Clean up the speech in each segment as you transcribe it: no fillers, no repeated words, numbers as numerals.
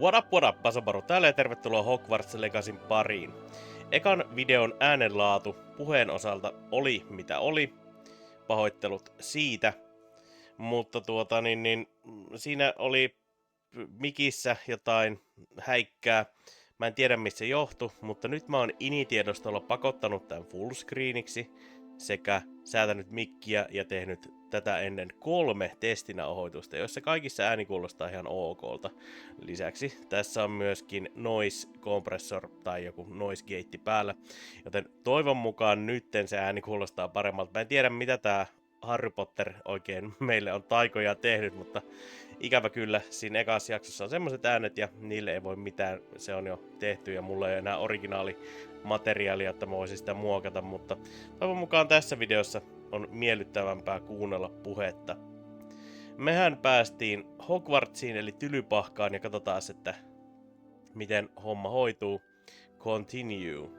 What up, Pasaparu täällä ja tervetuloa Hogwarts Legacyn pariin. Ekan videon äänenlaatu puheen osalta oli mitä oli. Pahoittelut siitä. Mutta siinä oli mikissä jotain häikkää. Mä en tiedä mistä se johtui, mutta nyt mä oon initiedostolla pakottanut tämän fullscreeniksi sekä säätänyt mikkiä ja tehnyt tätä ennen 3 testinauhoitusta, joissa kaikissa ääni kuulostaa ihan okolta. Lisäksi tässä on myöskin noise compressor tai joku noise gate päällä, joten toivon mukaan nytten se ääni kuulostaa paremmalta. Mä en tiedä mitä tää Harry Potter oikein meille on taikoja tehnyt, mutta ikävä kyllä siinä ekassa jaksossa on semmoiset äänet ja niille ei voi mitään, se on jo tehty ja mulla ei ole enää originaalimateriaalia, että mä voisin sitä muokata, mutta toivon mukaan tässä videossa on miellyttävämpää kuunnella puhetta. Mehän päästiin Hogwartsiin eli Tylypahkaan ja katsotaan, että miten homma hoituu. Continue.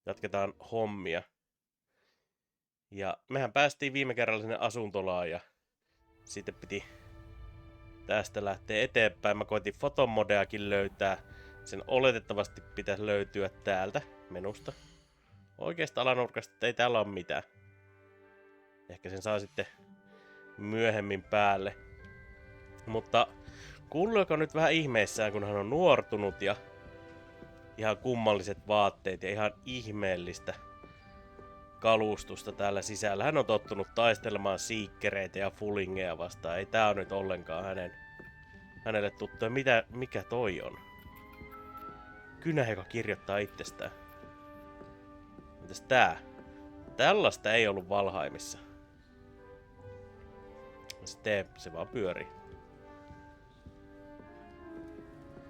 Jatketaan hommia. Ja mehän päästiin viime kerralla sinne asuntolaan ja sitten piti tästä lähteä eteenpäin. Mä koitin fotomodeakin löytää. Sen oletettavasti pitäisi löytyä täältä menusta. Oikeasta alanurkasta, että ei täällä ole mitään. Ehkä sen saa sitten myöhemmin päälle. Mutta Koulu on nyt vähän ihmeissään, kun hän on nuortunut ja ihan kummalliset vaatteet ja ihan ihmeellistä kalustusta täällä sisällä. Hän on tottunut taistelemaan siikkereitä ja fullingeja vastaan. Ei tää on nyt ollenkaan hänelle tuttua. Mikä toi on? Kynä, joka kirjoittaa itsestään. Mitäs tää? Tällaista ei ollut Valheimissa. Sitten se vaan pyörii.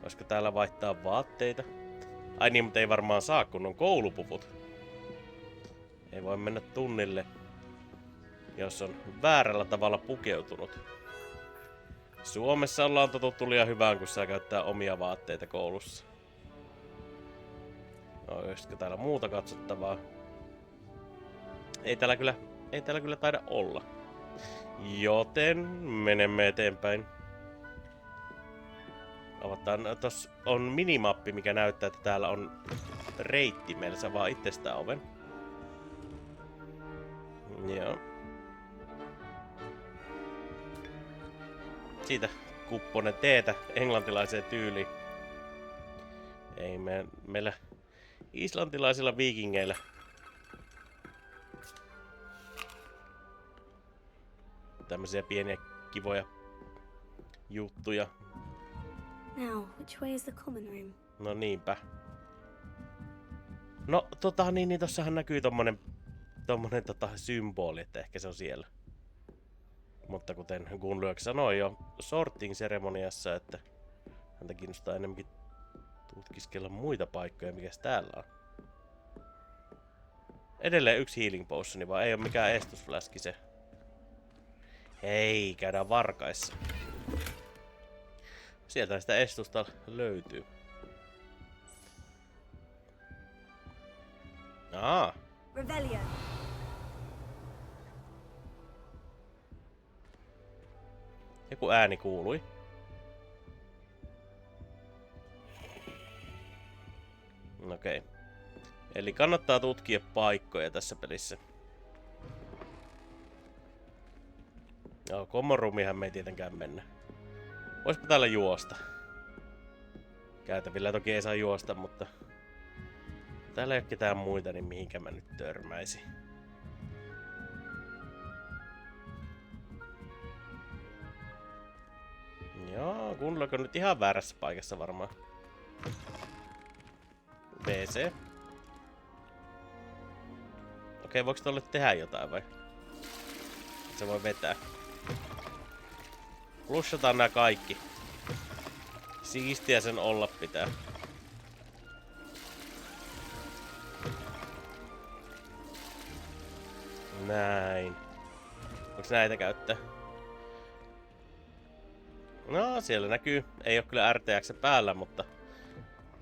Voisiko täällä vaihtaa vaatteita? Ai niin, mutta ei varmaan saa, kun on koulupuvut. Ei voi mennä tunnille, jos on väärällä tavalla pukeutunut. Suomessa ollaan totuttu liian hyvään, kun saa käyttää omia vaatteita koulussa. No, olisiko täällä muuta katsottavaa? Ei täällä kyllä taida olla. Joten menemme eteenpäin. Avataan. Tossa on minimappi, mikä näyttää, että täällä on reitti. Meillä saa vaan itsestään oven. Joo. Siitä kupponen teetä englantilaiseen tyyliin. Ei meillä islantilaisilla viikingeillä tämmöisiä pieniä kivoja juttuja. Now, which way is the common room? No niinpä. No niin tossahan näkyy tommonen symboli, että ehkä se on siellä. Mutta kuten Gunlyök sanoi jo sorting-seremoniassa, että häntä kiinnostaa enemmänkin tutkiskella muita paikkoja, mikäs täällä on. Edelleen yksi healing potioni, vaan ei ole mikään estusfläski se. Hei, käydään varkaissa. Sieltä sitä estusta löytyy. Revelio. Joku ääni kuului. Okei. Eli kannattaa tutkia paikkoja tässä pelissä. Joo, common roomiinhan me ei tietenkään mennä. Voispa täällä juosta. Käytävillä toki ei saa juosta, mutta täällä ei ole ketään muita, niin mihinkä mä nyt törmäisin. Joo, Gunlock on nyt ihan väärässä paikassa varmaan. WC. Okei, voiko tolle tehdä jotain vai? Se voi vetää. Plussataan nää kaikki. Siistiä sen olla pitää. Näin. Voiko näitä käyttää? No, siellä näkyy. Ei oo kyllä RTX päällä, mutta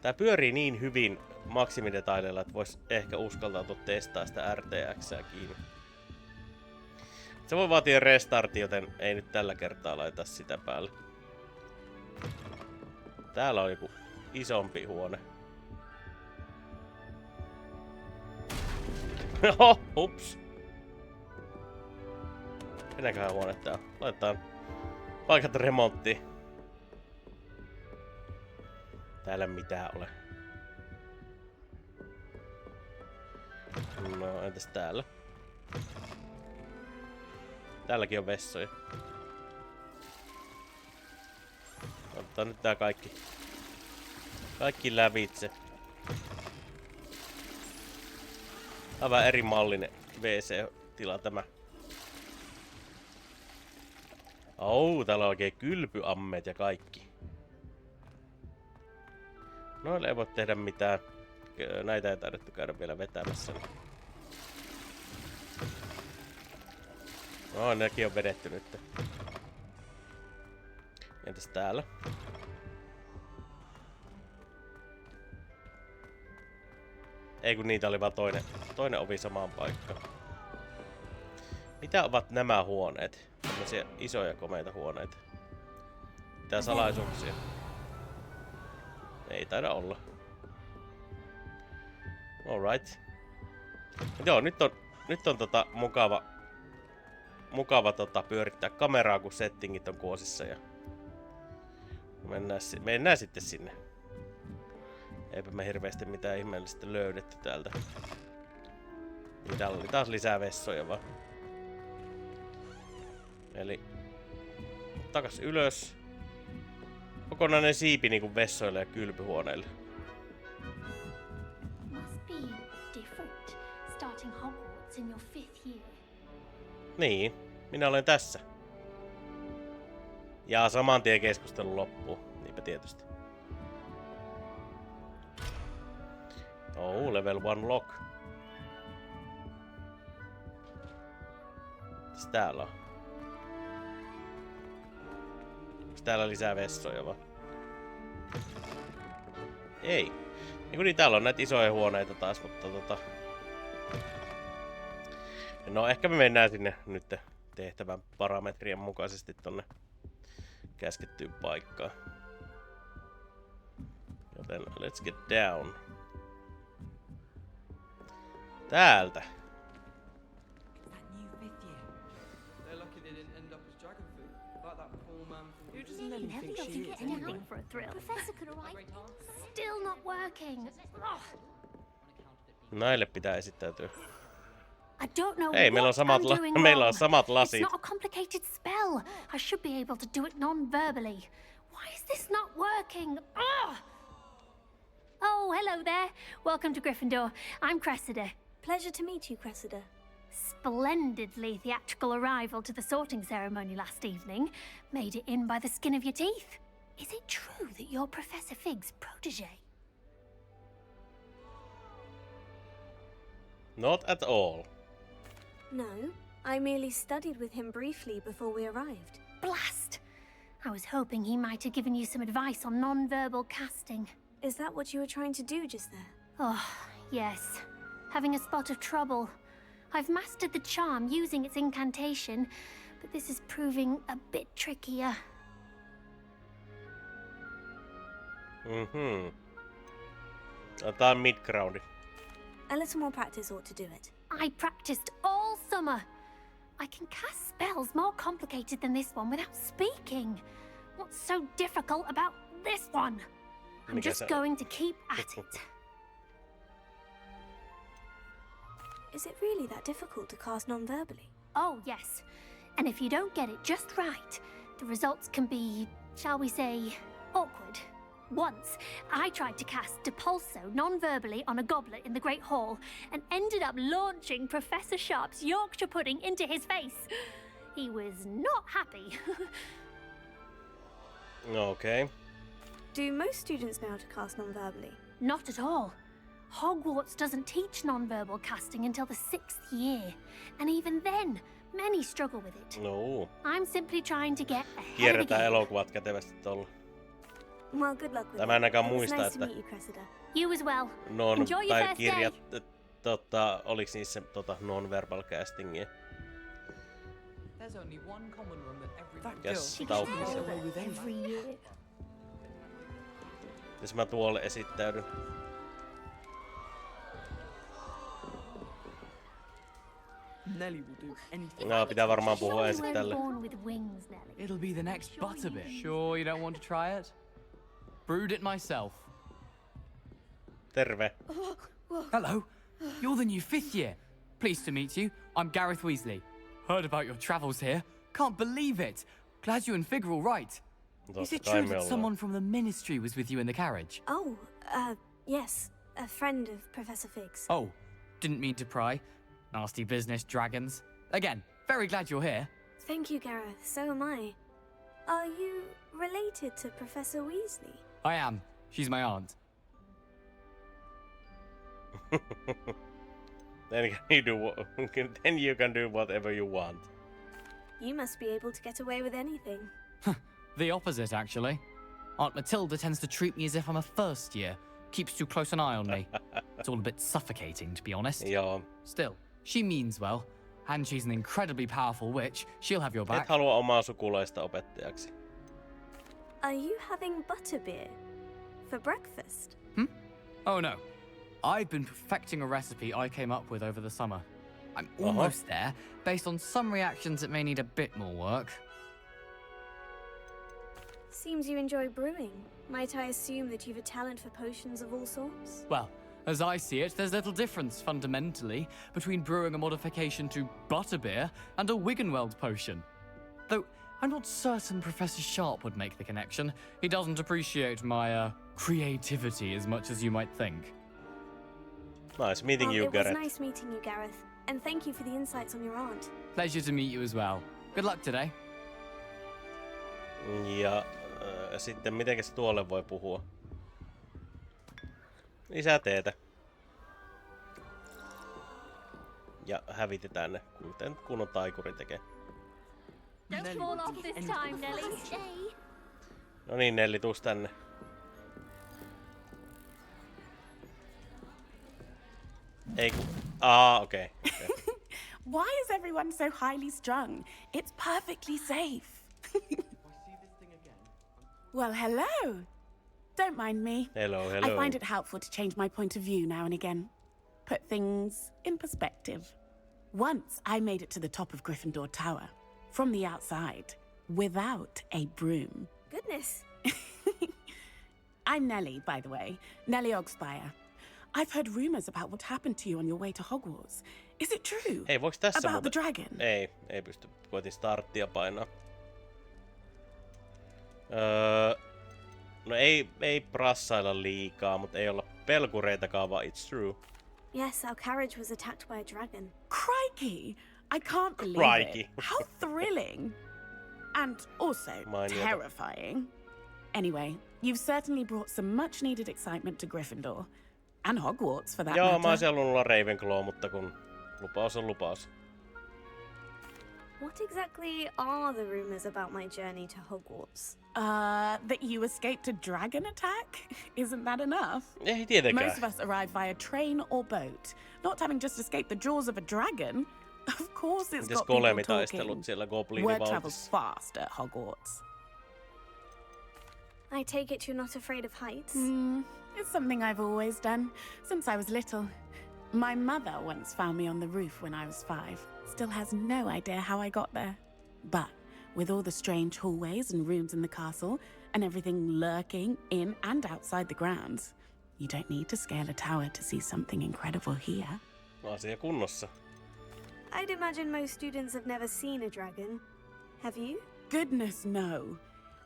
tää pyörii niin hyvin maksimidetaileilla, että vois ehkä uskaltautua testaa sitä RTXää kiinni. Se voi vaatia restarti, joten ei nyt tällä kertaa laita sitä päälle. Täällä on joku isompi huone. Oho, ups. Minäköhän huone tää on? Laitetaan paikat remonttiin. Täällä mitään ole. No, entäs täällä? Täälläkin on vessoja. Ottaa nyt tää kaikki. Kaikki lävitse. Aivan eri mallinen WC-tila tämä. Täällä on oikein kylpyammeet ja kaikki. Noille ei voi tehdä mitään. Näitä ei taidettu käydä vielä vetämässä. No, nekin on vedetty nyt. Entäs täällä? Ei kun niitä oli vaan toinen ovi samaan paikkaan. Mitä ovat nämä huoneet? Tämmöisiä isoja komeita huoneita. Mitä salaisuuksia? Ei taida olla. Alright. Joo, nyt on mukava pyörittää kameraa, kun settingit on kuosissa ja mennään sitten sinne. Eipä me hirveästi mitään ihmeellistä löydetty täältä. Niin täällä oli taas lisää vessoja vaan. Eli takas ylös. Kokonainen siipi niinku vessoille ja kylpyhuoneille. Must be different starting Hogwarts in your 5th year. Niin, minä olen tässä. Ja saman tien keskustelu loppuu. Niinpä tietysti. Level 1 lock. Mitäs täällä on? Onks täällä lisää vessoja vaan? Ei. Niin täällä on näitä isoja huoneita taas, mutta no ehkä me mennään sinne nyt tehtävän parametrien mukaisesti tonne käskettyyn paikkaan. Joten let's get down. Täältä. Never got to get anything for a thrill. Professor could arrive. Still not working. Ugh. Näille pitää esittäytyä. I don't know Hei, meillä on samat lasit. It's not a complicated spell. I should be able to do it non-verbally. Why is this not working? Ugh. Oh, hello there. Welcome to Gryffindor. I'm Cressida. Pleasure to meet you, Cressida. Splendidly theatrical arrival to the sorting ceremony last evening. Made it in by the skin of your teeth. Is it true that you're Professor Fig's protege? Not at all. No, I merely studied with him briefly before we arrived. Blast! I was hoping he might have given you some advice on non-verbal casting. Is that what you were trying to do just there? Oh, yes. Having a spot of trouble. I've mastered the charm using its incantation, but this is proving a bit trickier. Otetaan mid-groundi. A little more practice ought to do it. I practiced all summer. I can cast spells more complicated than this one without speaking. What's so difficult about this one? I'm just going to keep at it. Is it really that difficult to cast non-verbally? Oh, yes. And if you don't get it just right, the results can be, shall we say, awkward. Once, I tried to cast Depulso non-verbally on a goblet in the Great Hall and ended up launching Professor Sharp's Yorkshire pudding into his face. He was not happy. Okay. Do most students know how to cast non-verbally? Not at all. Hogwarts doesn't teach non-verbal casting until the 6th year. And even then, many struggle with it. No. I'm simply trying to get ahead of the Kierretään game. elokuvat kätevästi tuolla. Well, good luck with Tämä en ainakaan it. It was muista, nice että to meet you, Cressida. You as well. Enjoy your tai first kirjat, day. oliks niissä non-verbal castingia? There's only one common room that everyone Yes, goes. tauppisia. Every year. Jos mä tuolle esittäydyn. Nelly will do anything. No, pitää varmaan puhua Surely ensin we're tälle. born with wings, Nelly. It'll be the next butterbit. Sure you don't want to try it? Brewed it myself. Terve. Hello. You're the new 5th year. Pleased to meet you. I'm Gareth Weasley. Heard about your travels here. Can't believe it. Glad you and Fig are all right. Is Totta it kai true me that ollaan. someone from the ministry was with you in the carriage? Oh, yes. A friend of Professor Fig's. Oh, didn't mean to pry. Nasty business, dragons. Again, very glad you're here. Thank you, Gareth. So am I. Are you related to Professor Weasley? I am. She's my aunt. Then you can do whatever you want. You must be able to get away with anything. The opposite, actually. Aunt Matilda tends to treat me as if I'm a first year. Keeps too close an eye on me. It's all a bit suffocating, to be honest. Joo. Still, she means well. And she's an incredibly powerful witch. She'll have your Et back. halua omaa sukulaista opettajaksi. Are you having butterbeer for breakfast? Oh no. I've been perfecting a recipe I came up with over the summer. I'm almost there. Based on some reactions, it may need a bit more work. Seems you enjoy brewing. Might I assume that you've a talent for potions of all sorts? Well, as I see it, there's little difference fundamentally between brewing a modification to butterbeer and a Wiggenweld potion. Though I'm not certain Professor Sharp would make the connection. He doesn't appreciate my creativity as much as you might think. Nice meeting you, It was Gareth. nice meeting you, Gareth. And thank you for the insights on your aunt. Pleasure to meet you as well. Good luck today. Ja sitten mitenkäs tuolle voi puhua? Lisää teetä. Ja hävitetään ne, kuten kunnon taikuri tekee. Don't fall off this time, Nelly. Stay. No niin, Nelli, tuus tänne. Ei ku... okei. Why is everyone so highly strung? It's perfectly safe. Well, hello. Don't mind me. Hello, I hello. find it helpful to change my point of view now and again. Put things in perspective. Once I made it to the top of Gryffindor Tower, from the outside, without a broom. Goodness. I'm Nelly, by the way. Nelly Ogspire. I've heard rumors about what happened to you on your way to Hogwarts. Is it true? Ei, voiks tässä About the muuten... dragon? Ei pysty. Koitin starttia painaa. No ei prassailla liikaa, mutta ei olla pelkureitakaan, vaan it's true. Yes, our carriage was attacked by a dragon. Crikey! I can't believe Crikey. it. How thrilling. And also Mainiota. terrifying. Anyway, you've certainly brought some much needed excitement to Gryffindor. And Hogwarts, for that Joo, mä matter. olisin halunnut olla Ravenclaw, mutta kun lupaus on lupaus. What exactly are the rumors about my journey to Hogwarts? That you escaped a dragon attack? Isn't that enough? Ei tietenkään. Most of us arrive via train or boat. Not having just escaped the jaws of a dragon. Of course it's Mites got people talking. golemitaistelut siellä Word Goblinivaltissa? travels fast at Hogwarts. I take it you're not afraid of heights? It's something I've always done, since I was little. My mother once found me on the roof when I was 5. Still has no idea how I got there. But with all the strange hallways and rooms in the castle, and everything lurking in and outside the grounds, you don't need to scale a tower to see something incredible here. Asia kunnossa. I'd imagine most students have never seen a dragon. Have you? Goodness, no.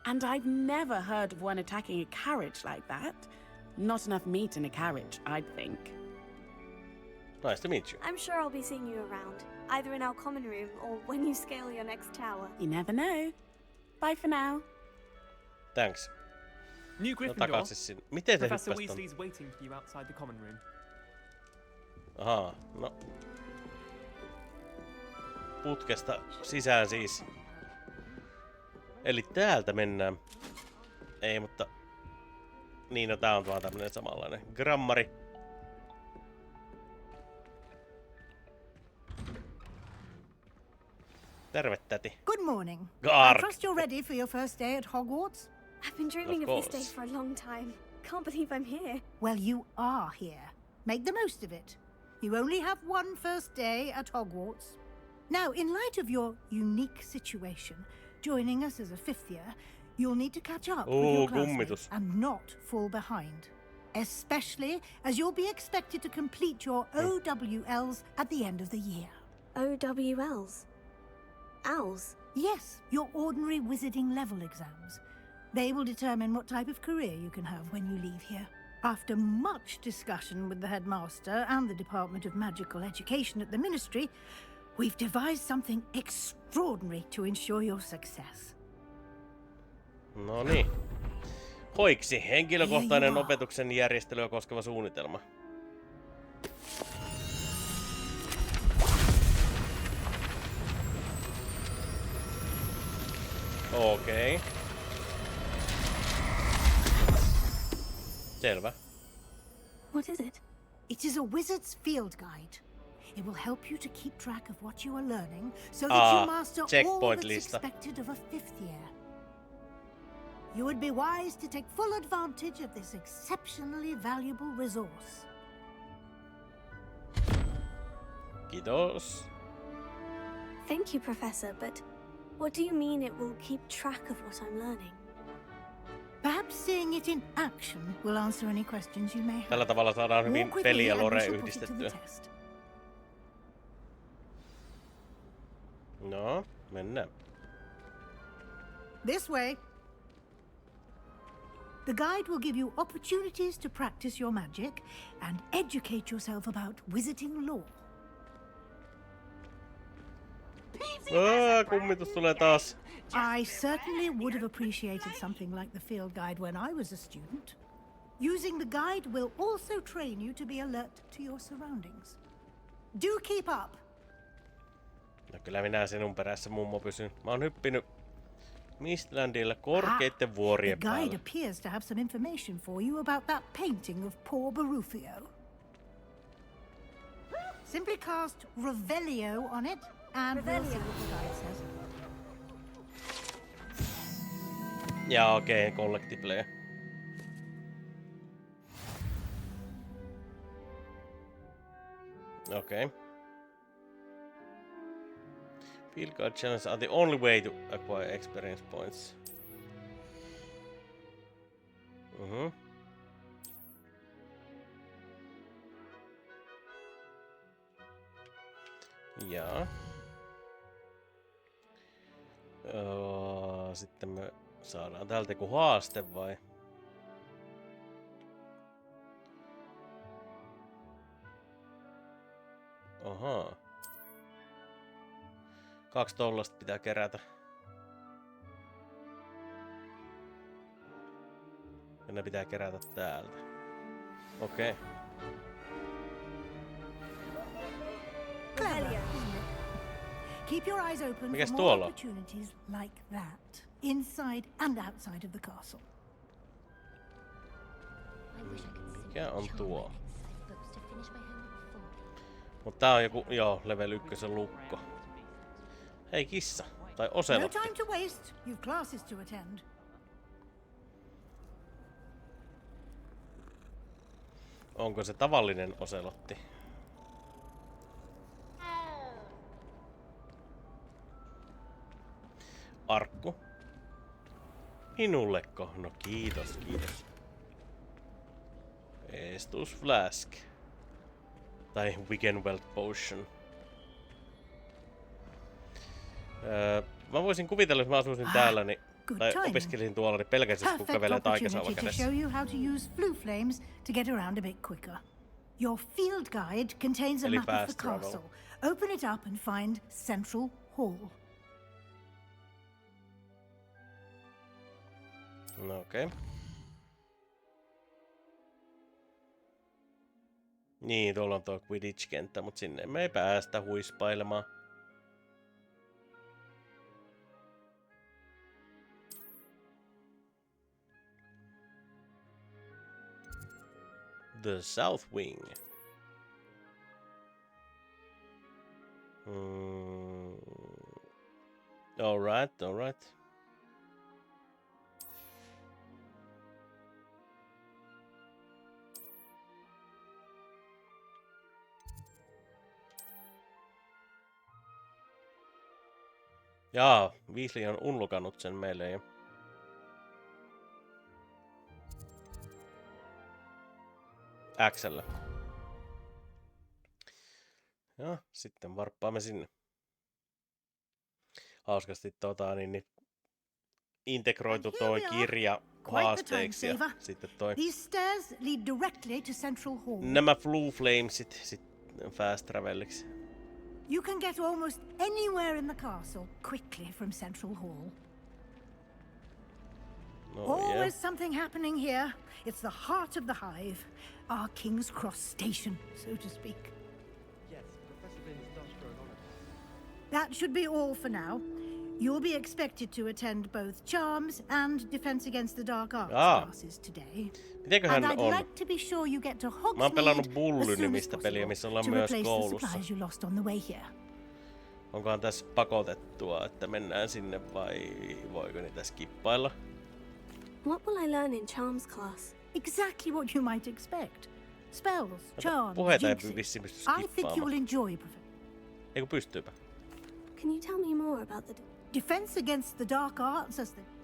And I've never heard of one attacking a carriage like that. Not enough meat in a carriage, I'd think. Nice to meet you. I'm sure I'll be seeing you around, either in our common room or when you scale your next tower. You never know. Bye for now. Thanks. New No Gryffindor. takaisin sinne. Miten te Professor hyppäsit Weasley's waiting for you outside the common room. Ahaa, no. Putkesta sisään siis. Eli täältä mennään. Ei, mutta... Niin, no tää on vaan tämmönen samanlainen grammari. Terve, täti. Good morning. I Garg. trust you're ready for your first day at Hogwarts. I've been dreaming Of of this day course. for a long time. can't believe I'm here. Well, you are here. Make the most of it. You only have one first day at Hogwarts. Now, in light of your unique situation, joining us as a fifth year, you'll need to catch up with your classmates and not fall behind. Especially as you'll be expected to complete your OWLs at the end of the year. OWLs? Owls? Yes, your ordinary wizarding level exams. They will determine what type of career you can have when you leave here. After much discussion with the headmaster and the Department of Magical Education at the Ministry, we've devised something extraordinary to ensure your success. No niin. Hoiksi, henkilökohtainen opetuksen järjestelyä koskeva suunnitelma. Okei. Okay. Selvä. What is it? It is a wizard's field guide. It will help you to keep track of what you are learning so that you master all that's expected of a fifth year. You would be wise to take full advantage of this exceptionally valuable resource. Kiitos. Thank you, Professor, but what do you mean it will keep track of what I'm learning? Perhaps seeing it in action will answer any questions you may have. Tällä tavalla saadaan hyvin peli ja lore yhdistettyä. No, mennään. This way. The guide will give you opportunities to practice your magic and educate yourself about wizarding lore. Kummitus tulee taas. I certainly would have appreciated something like the field guide when I was a student. Using the guide will also train you to be alert to your surroundings. Do keep up. No kyllä minä sinun perässä mummo pysyn. Mä oon hyppinyt Mistlandilla korkeitten vuorien the guide päälle. appears to have some information for you about that painting of poor Barufio. Simply cast Revelio on it, and we'll see what the guide says. Ja okei, collectible. Okei. Field guide challenges are the only way to acquire experience points. Jaa. Sitten me saadaan täältä joku haaste vai? Ahaa. 2 tollasta pitää kerätä. Ja ne pitää kerätä täältä. Okei. Keep your eyes open Mikäs for more tuolla? opportunities like that, inside and outside of the castle. Mikä on tuo? Mut tää on joku, joo, level 1 lukko. Hei kissa, tai No oselotti. time to waste. You've classes to attend. Onko se tavallinen oselotti? Arkku. Minulleko? No kiitos, kiitos. Estus Flask. Tai Wiggenweld Potion. Mä voisin kuvitella, että mä asuisin täällä, niin, tai opiskelisin tuolla, niin pelkästään kun kävelee taikasauva kädessä. Show you how to use flue flames to get around a bit quicker. Your field guide contains a Eli map of the fast travel. castle. Open it up and find Central Hall. No okei. Okay. Niin, tuolla on tuo Quidditch-kenttä, mutta sinne me ei päästä huispailemaan. The South Wing. Alright, alright. Jaa, Weasley on unlukannut sen meille jo. X:llä. Ja sitten varppaamme sinne. Hauskasti niin integroitu toi kirja haasteiksi ja sitten toi These stairs lead directly to Central Hall. nämä Blue Flamesit sitten fast traveliksi. You can get almost anywhere in the castle quickly from Central Hall. No, Always something happening here. It's the heart of the hive, our King's Cross station, so to speak. Yes, Professor Binns does grow on it. That should be all for now. You'll be expected to attend both Charms and Defense Against the Dark Arts classes today. Mitenköhän And I'd on? like to be sure you get to Mä oon pelannut Hogsmeade Bully as soon as nimistä peliä, possible missä ollaan to myös replace the koulussa. supplies you lost on the way here. Onkohan tässä pakotettua, että mennään sinne vai voiko niitä skippailla? What will I learn in Charms class? Exactly what you might expect. Spells, charms, Puheita ei jinxes. vissiin pysty I think you skippaamaan. will enjoy, Professor. Eikö pystyypä? Can you tell me more about the... Defense against the dark arts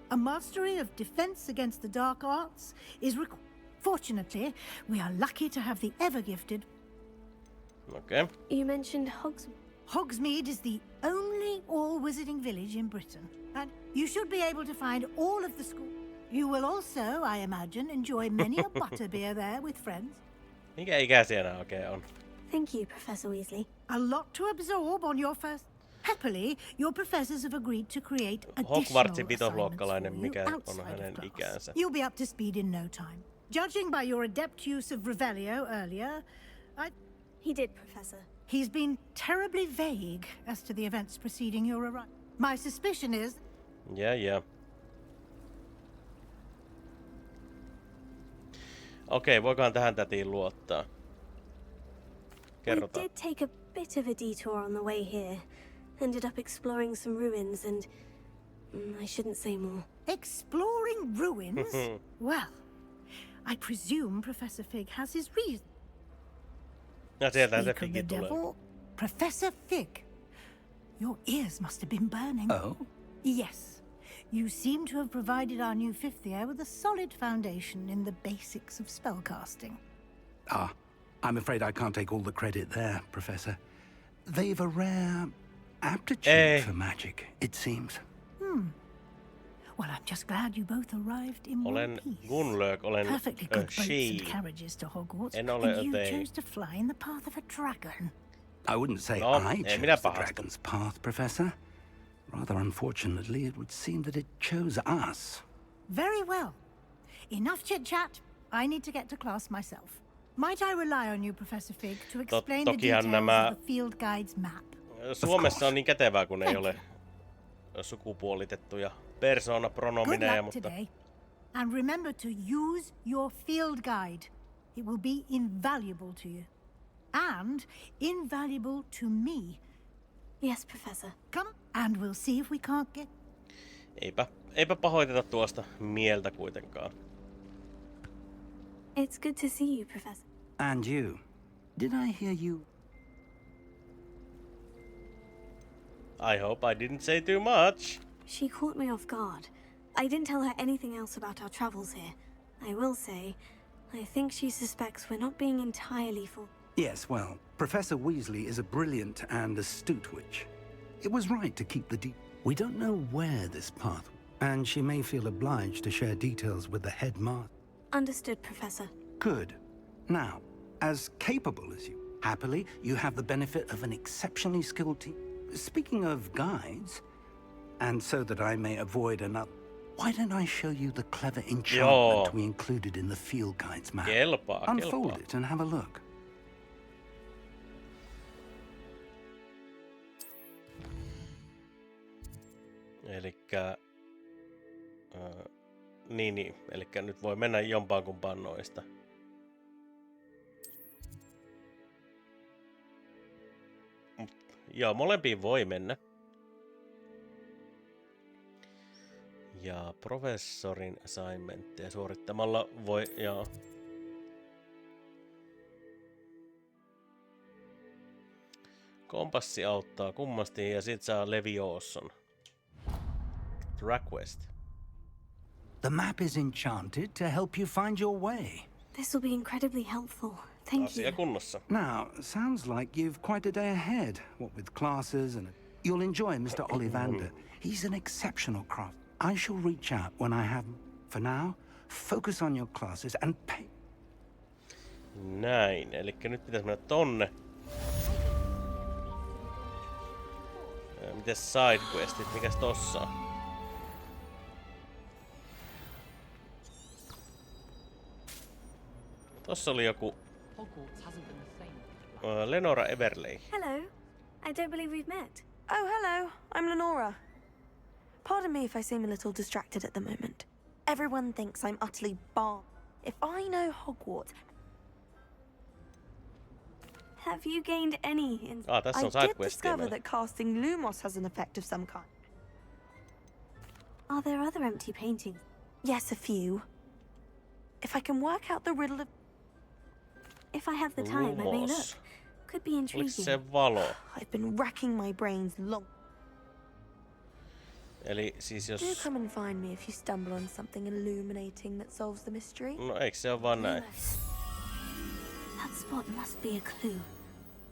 a mastery of defense against the dark arts is Fortunately, we are lucky to have the ever-gifted Okei. You mentioned Hogsmeade is the only all-wizarding village in Britain, and you should be able to find all of the school. You will also, I imagine, enjoy many a butterbeer there with friends. Mikä ikäisiä nää oikein on? Thank you, Professor Weasley. A lot to absorb on your first. Happily, your professors have agreed to create additional Hogwartsin assignments vitosluokkalainen, for you mikä on outside of hänen class. ikänsä. You'll be up to speed in no time. Judging by your adept use of Revelio earlier, He did, Professor. he's been terribly vague as to the events preceding your arrival. My suspicion is Yeah. Okei, voikohan tähän tätiin luottaa? We Kerrotaan. did take a bit of a detour on the way here. Ended up exploring some ruins and... I shouldn't say more. exploring ruins. Well, I presume Professor Fig has his reason. Ja sieltähän se Speak of Figi the tulee. devil, Professor Fig. Your ears must have been burning. Oh? Yes. You seem to have provided our new fifth year with a solid foundation in the basics of spellcasting. Ah, I'm afraid I can't take all the credit there, Professor. They've a rare aptitude for magic, it seems. Well, I'm just glad you both arrived in one Olen piece. Gunlög, olen Perfectly a good boats she. and carriages to Hogwarts, En ole and you they. chose to fly in the path of a dragon. I wouldn't say No, I ei chose minä the pahasta. dragon's path, Professor. Rather unfortunately, it would seem that it chose us. Very well. Enough chit-chat. I need to get to class myself. Might I rely on you, Professor Fig, to explain the tokihan details nämä- of the field guide's map? Suomessa on niin kätevää, kun ei Thank ole sukupuolitettuja persoonapronomineja, Good luck mutta today. And remember to use your field guide. It will be invaluable to you. And invaluable to me. Yes, Professor. Come, and we'll see if we can't get... eipä pahoiteta tuosta mieltä kuitenkaan. It's good to see you, Professor. And you. Did I hear you? I hope I didn't say too much. She caught me off guard. I didn't tell her anything else about our travels here. I will say, I think she suspects we're not being entirely full. Yes, well, Professor Weasley is a brilliant and astute witch. It was right to keep the We don't know where this path, and she may feel obliged to share details with the headmaster. Understood, Professor. Good. Now, as capable as you, happily, you have the benefit of an exceptionally skilled team. Speaking of guides, and so that I may avoid another, why don't I show you the clever enchantment we included in the field guide's map? Kelpaa, Unfold kelpaa. it and have a look. Elikkä... Niin. Elikkä nyt voi mennä jompaan kumpaan noista. Joo, molempiin voi mennä. Ja professorin assignmentteja suorittamalla voi... Joo. Kompassi auttaa kummasti ja sit saa Levioson. Request. The map is enchanted to help you find your way. This will be incredibly helpful. Thank Asia you. kunnossa. Now, sounds like you've quite a day ahead. What with classes and... You'll enjoy Mr. Ollivander. He's an exceptional craft. I shall reach out when I have... For now, focus on your classes and pay... Näin, elikkä nyt pitäisi mennä tonne. Mites sidequestit? Mikäs tossa on? Tossa oli joku... Hogwarts hasn't been the same. Lenora Everley. Hello. I don't believe we've met. Oh, hello. I'm Lenora. Pardon me if I seem a little distracted at the moment. Everyone thinks I'm utterly barred. If I know Hogwarts... Have you gained any in... Tässä on I did sidequestia discover meillä. that casting Lumos has an effect of some kind. Are there other empty paintings? Yes, a few. If I can work out the riddle of... If I have the time, I may Lumos. look. Could be Oliko intriguing. se valo? I've been racking my brains long. Eli siis Do jos... come and find me if you stumble on something illuminating that solves the mystery. No eikö se ole vaan näin? That spot must be a clue.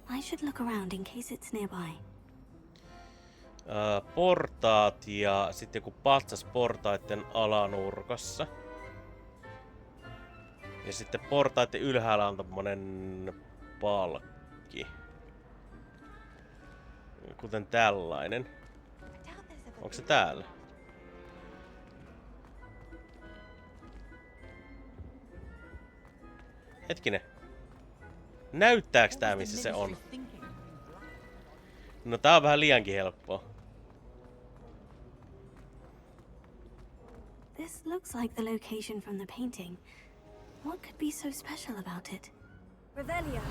I should look around in case it's nearby. Portaat ja sitten joku patsas portaiden alanurkassa. Ja sitten portaiden ylhäällä on tommonen palkki. Kuten tällainen. Onko se täällä? Hetkinen. Näyttääks tää missä se on? No tää on vähän liiankin helppoa. This looks like the location from the painting. What could be so special about it? Revelio.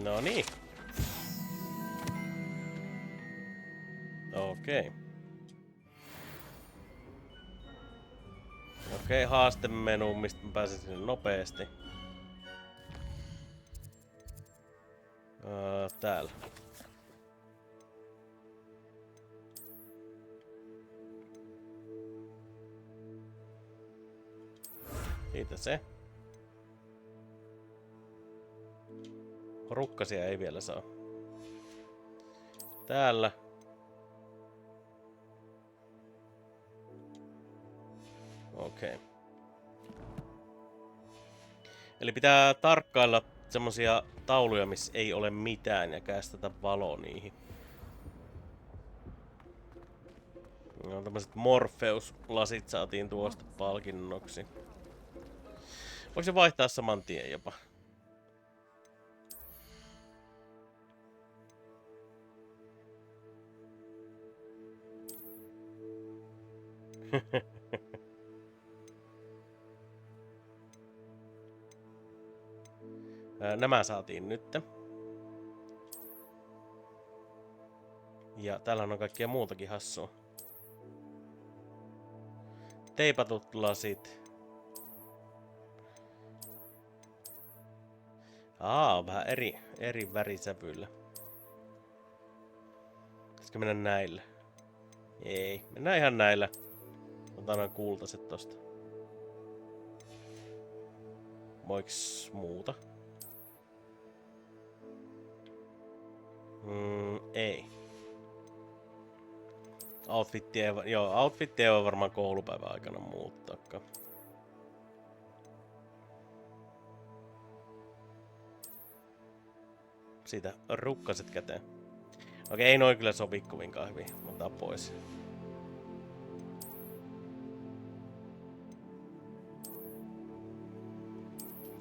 No niin. Okei. Okei, haastemenu, mistä mä pääsen sinne nopeasti. Täällä. Siitä se. Rukkasia ei vielä saa. Täällä. Okei. Eli pitää tarkkailla semmosia tauluja, missä ei ole mitään ja kästetä valo niihin. No, tämmöset Morpheus-lasit saatiin tuosta palkinnoksi. Voiko se vaihtaa saman tien jopa? Nämä saatiin nyt. Ja täällä on kaikkea muutakin hassua. Teipatut lasit. Vähän eri värisävyillä. Pitäisikö mennä näillä? Ei, mennään ihan näillä. Otan noin kultaiset tosta. Voiks muuta? Ei. Outfitti ei voi varmaan koulupäivän aikana muuttaakaan. Siitä rukkaset käteen. Okei, ei noin kyllä sovi kovinkaan hyvin. Mä otan pois.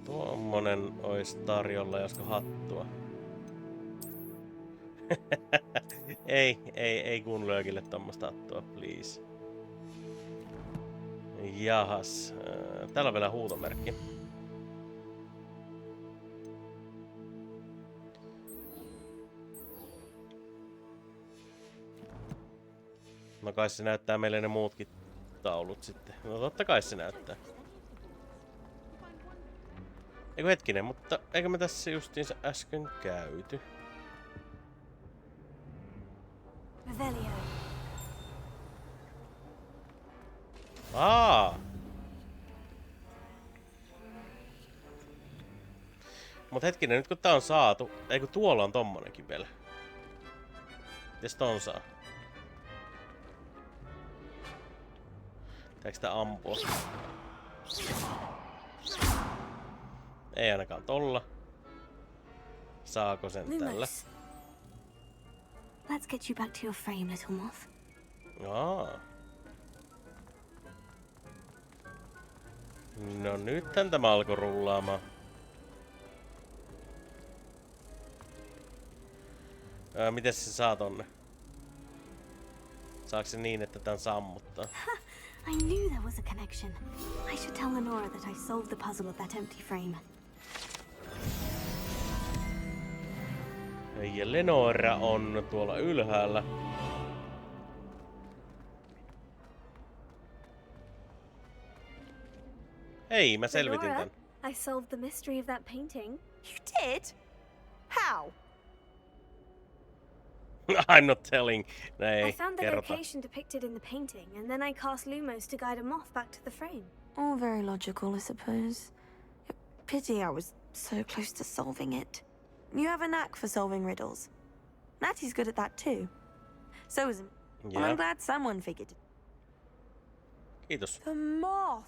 Tuommonen ois tarjolla, josko hattua. ei kunlöökille tommoista hattua, please. Jahas. Täällä on vielä huutomerkki. No kai se näyttää meille ne muutkin taulut sitten. No totta kai se näyttää. Eiku hetkinen, mutta eikö me tässä justiinsa äsken käyty? Mut hetkinen, nyt kun tää on saatu... Eikö tuolla on tommonenkin vielä? Mites ton saa? Pitääkö tää ampua? Ei ainakaan tolla. Saako sen tällä? Lumos. Let's get you back to your frame, little moth. No nythän tämä alkoi rullaamaan. Mites se saa tonne? Saako se niin, että tän sammuttaa? I knew there was a connection. I should tell Lenora that I solved the puzzle of that empty frame. Ja Lenora on tuolla ylhäällä. Hei, mä selvitin Lenora, tän. I solved the mystery of that painting. You did? How? I'm not telling. I found the location depicted in the painting, and then I cast Lumos to guide a moth back to the frame. All very logical, I suppose. Pity I was so close to solving it. You have a knack for solving riddles. Natty's good at that too. So is... Well, I'm glad someone figured it. Kiitos. The moth!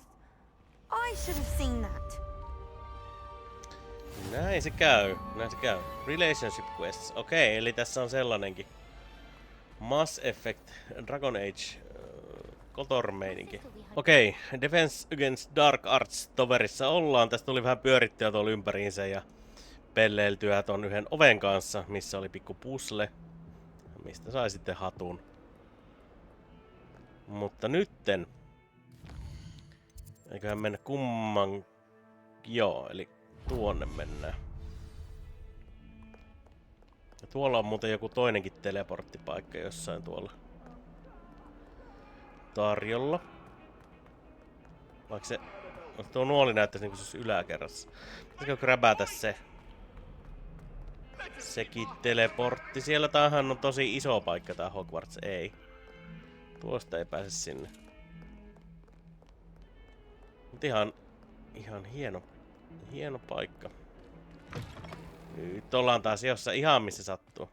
I should have seen that. Näin se käy. Näin se käy. Relationship quests. Okei, eli tässä on sellainenkin. Mass Effect, Dragon Age, Kotor-meininki. Okei, Defense Against Dark Arts toverissa ollaan. Tästä tuli vähän pyörittyä tuolla ympäriinsä ja pelleiltyä ton yhden oven kanssa, missä oli pikku puzzle, mistä sai sitten hatun. Mutta nytten... Eiköhän mennä kumman... Joo, eli tuonne mennään. Ja tuolla on muuten joku toinenkin teleporttipaikka jossain tuolla tarjolla. Vaikka se... Tuo nuoli näyttäisi niinku se olisi yläkerrassa. Pitäisikö gräbätä se? Sekin teleportti. Siellä tämähän on tosi iso paikka tää Hogwarts. Ei. Tuosta ei pääse sinne. Mut ihan hieno paikka. Nyt ollaan taas jossain ihan missä sattuu.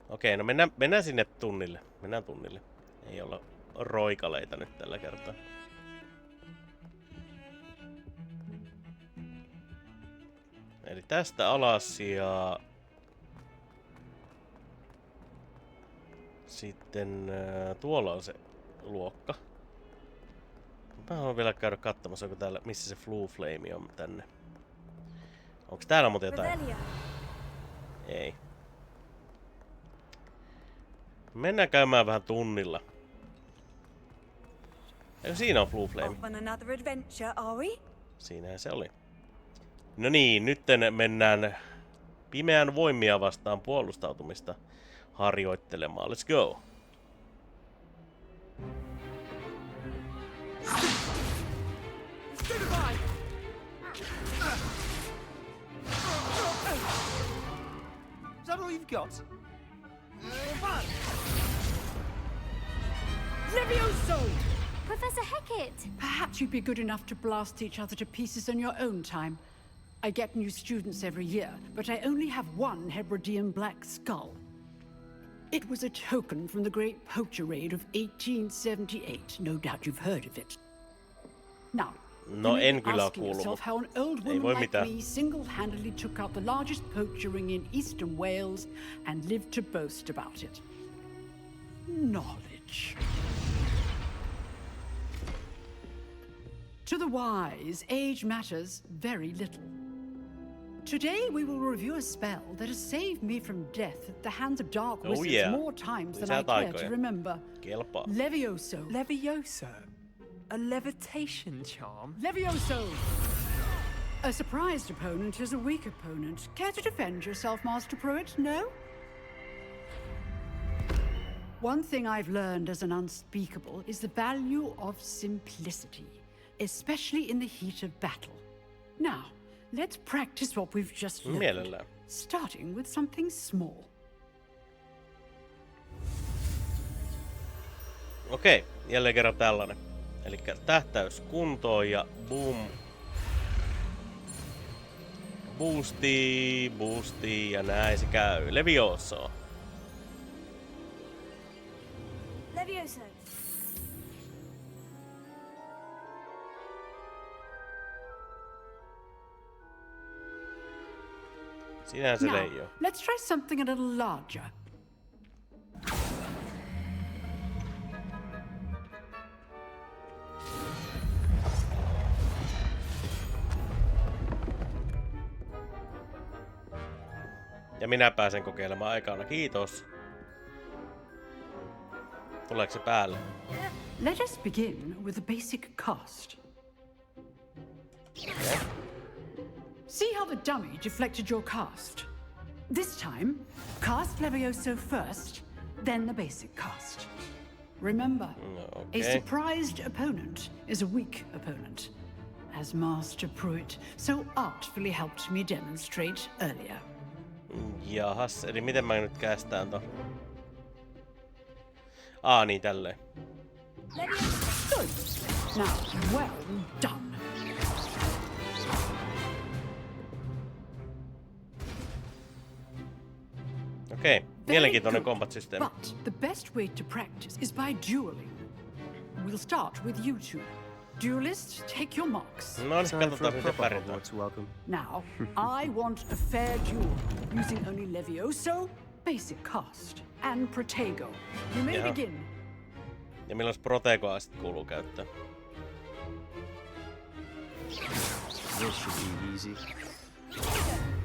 Okei, no mennään sinne tunnille. Mennään tunnille. Ei olla roikaleita nyt tällä kertaa. Eli tästä alas ja... Sitten tuolla on se luokka. Mä haluan vielä käydä katsomassa, onko täällä, missä se Blue Flame on tänne. Onks täällä muuten jotain? Ei. Mennään käymään vähän tunnilla. Eikö siinä on Blue Flame? Siinähän se oli. No niin, nytten mennään pimeän voimia vastaan puolustautumista harjoittelemaan. Let's go! Is that all you've got? Levioso! Professor Hecat! Perhaps you'd be good enough to blast each other to pieces in your own time. I get new students every year, but I only have one Hebridean black skull. It was a token from the Great Poacher Raid of 1878. No doubt you've heard of it. Now, no, en kyllä kuullut. How an old woman like me single-handedly took out the largest poacher ring in eastern Wales and lived to boast about it. Knowledge. To the wise, age matters very little. Today we will review a spell that has saved me from death at the hands of dark wizards more times than I care to remember. Levioso. Levioso? A levitation charm? Levioso! A surprised opponent is a weak opponent. Care to defend yourself, Master Pruitt? No? One thing I've learned as an unspeakable is the value of simplicity, especially in the heat of battle. Now, let's practice what we've just learned, starting with something small. Okei, jälleen kerran tällainen. Elikkä tähtäys kuntoon ja boom. Boostii ja näin se käy. Levioso. Levioso. Sinähän se Now, leijoo. let's try something a little larger. Ja minä pääsen kokeilemaan ekana. Kiitos. Tuleeko se päälle? Let us begin with a basic cast. Okay. See how the dummy deflected your cast? This time, cast Levioso first, then the basic cast. Remember, Okay. a surprised opponent is a weak opponent, as Master Pruitt so artfully helped me demonstrate earlier. Jahas, eli miten mä nyt kästään ton? Niin tälleen. Good. Now, well done. Okei, mielenkiintoinen combat-systeemi. But the best way to practice is by dueling. We'll start with you two. Duelists, take your marks. No niin, katsotaan miten pärjätään. Now, I want a fair duel, using only Levioso, basic cast, and Protego. You may Jaha. begin. Ja milloin Protegoa sit kuuluu käyttää? This should be easy.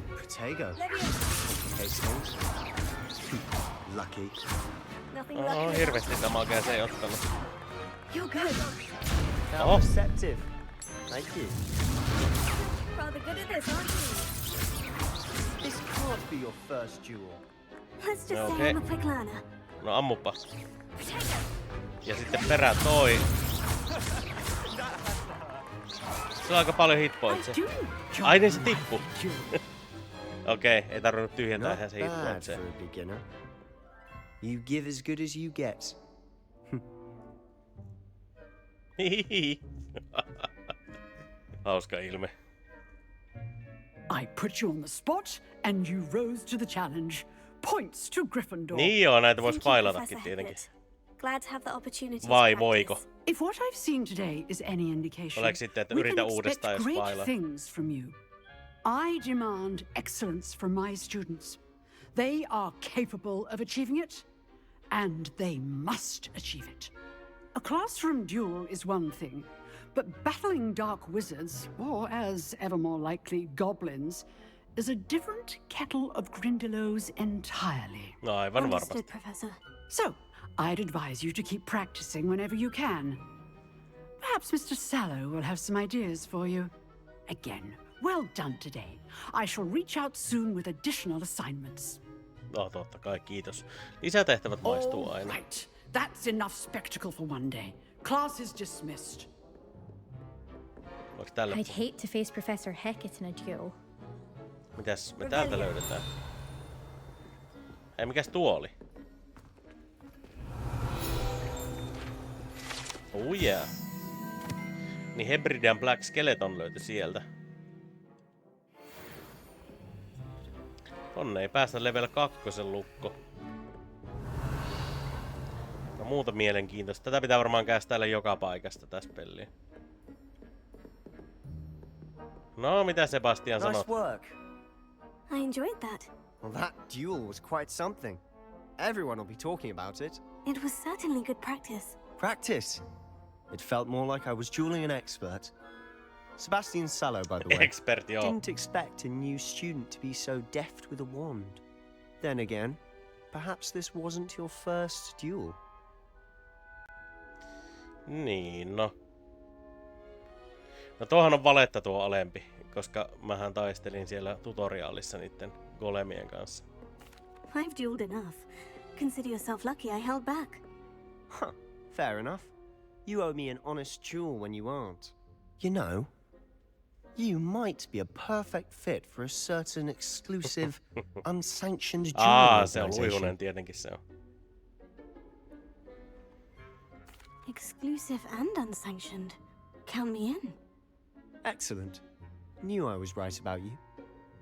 Protego. Hastings. Lucky. Nothing lucky. Hirveesti damagea se ei ottanut. You're good. Oh. Perceptive. Thank you. Rather good at this, aren't you? This can't be your first duel. Let's just say Okay. I'm a quick learner. No ammupa. Ja sitten perään toi. Se on aika paljon hitpointsia. Ai niin se tippu. Okei, ei tarvinnut tyhjentää Not ihan se bad hitpointsia. for a beginner. You give as good as you get. Hauska ilme. I put you on the spot, and you rose to the challenge. Points to Gryffindor. Niin joo, näitä vois Thank you, failatakin Professor tietenkin. Hackett. Glad to have the opportunity Vai to voiko? practice. If what I've seen today is any indication, Oliko sitten, että we yritä can uudestaan, expect jos great failaa? things from you. I demand excellence from my students. They are capable of achieving it, and they must achieve it. A classroom duel is one thing, but battling dark wizards, or as ever more likely, goblins, is a different kettle of Grindylows entirely. No aivan Understood, varmasti. Professor. So, I'd advise you to keep practicing whenever you can. Perhaps Mr. Sallow will have some ideas for you. Again, well done today. I shall reach out soon with additional assignments. No totta kai, kiitos. Lisätehtävät maistuu All aina. right, that's enough spectacle for one day. Class is dismissed. Onks tällä? I'd hate to face Professor Hackett in a duel. Mitäs me täältä löydetään? Ei, mikäs tuoli? Oh yeah. Niin Hebridean Black Skeleton löytyi sieltä. Tonne ei päästä level 2 lukko. No muuta mielenkiintoista. Tätä pitää varmaan käsitellä joka paikasta tässä peliä. No, mitä Sebastian sanot? Nice work. I enjoyed that. Well, that duel was quite something. Everyone will be talking about it. It was certainly good practice. Practice. It felt more like I was dueling an expert. Sebastian Sallow, by the way. Expert, joo. Didn't expect a new student to be so deft with a wand. Then again, perhaps this wasn't your first duel. Niin, no. No tuohan on valetta tuo alempi, koska mähän taistelin siellä tutoriaalissa niitten golemien kanssa. I've dueled enough. Consider yourself lucky I held back. Huh, fair enough. You owe me an honest duel when you aren't. You know, you might be a perfect fit for a certain exclusive, unsanctioned duel Se on organization. Luihunen, tietenkin se on. Exclusive and unsanctioned. Count me in. Excellent. Knew I was right about you.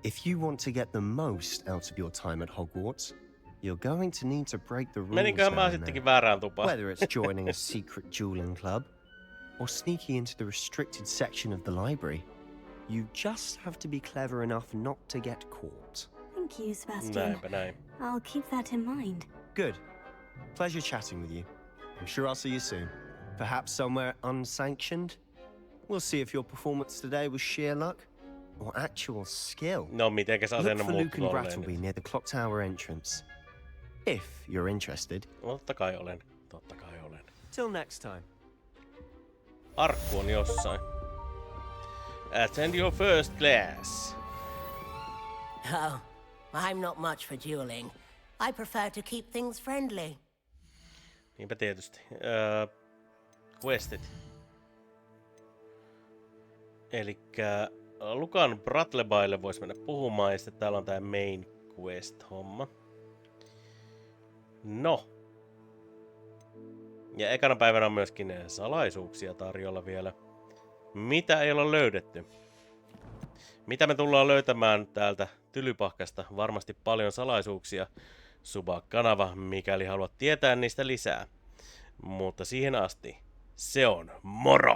If you want to get the most out of your time at Hogwarts, you're going to need to break the rules Meninköhän mä down sittenkin there. väärään tupaan? Whether it's joining a secret dueling club or sneaking into the restricted section of the library, you just have to be clever enough not to get caught. Thank you, Sebastian. Näinpä näin. I'll keep that in mind. Good. Pleasure chatting with you. I'm sure I'll see you soon. Perhaps somewhere unsanctioned? We'll see if your performance today was sheer luck or actual skill. No, mitenkäs asenne Look for Luke muuttuu and tolleen Brattleby nyt? near the clock tower entrance. If you're interested. Totta kai olen. Totta kai olen. Till next time. Arkku on jossain. Attend your first class. Oh, I'm not much for dueling. I prefer to keep things friendly. Niinpä tietysti. Questit. Elikkä Lukan Brattlebylle vois mennä puhumaan ja sitten täällä on tää main quest-homma. No. Ja ekana päivänä on myöskin salaisuuksia tarjolla vielä. Mitä ei olla löydetty? Mitä me tullaan löytämään täältä Tylypahkasta? Varmasti paljon salaisuuksia. Subaa kanava, mikäli haluat tietää niistä lisää. Mutta siihen asti, se on moro!